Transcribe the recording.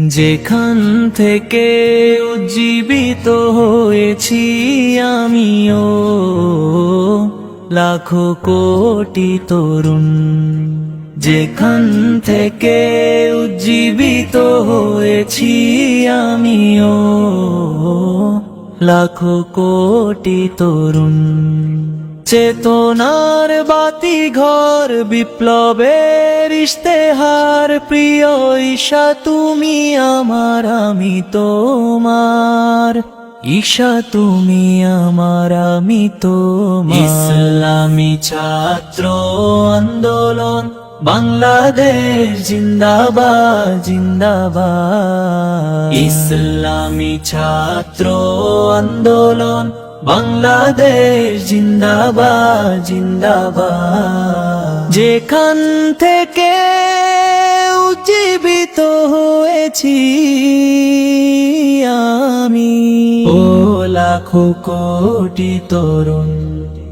যেখান থেকে উজ্জীবিত হয়েছি আমিও, লাখো কোটি তরুণ। যেখান থেকে উজ্জীবিত হয়েছি আমিও, লাখো কোটি তরুণ। চেতনার বাতি ঘর, বিপ্লবের ইশতেহার, প্রিয় ঈশা তুমি আমার, আমি তোমার। ঈশা তুমি আমার, আমি তোমার। ইসলামী ছাত্র আন্দোলন বাংলাদেশ জিন্দাবাদ জিন্দাবাদ। ইসলামী ছাত্র আন্দোলন বাংলাদেশ জিন্দাবাদ জিন্দাবাদ। যেখান থেকে উজ্জীবিত হয়েছি আমি, ও লাখো কোটি তরুণ।